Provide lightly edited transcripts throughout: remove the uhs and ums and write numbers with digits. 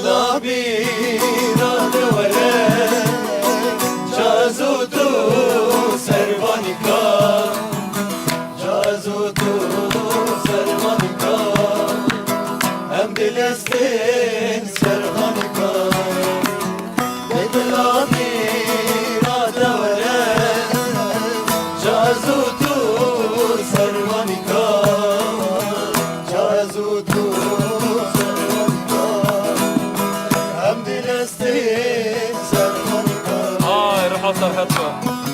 بلا بیران وره جازو تو سروانی کار جازو تو سروانی کار هم دلستین سروانی کار بلا بیران وره جازو تو سروانی کار جازو تو حصل حصل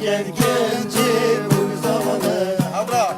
Gel genci bu zamanı Abra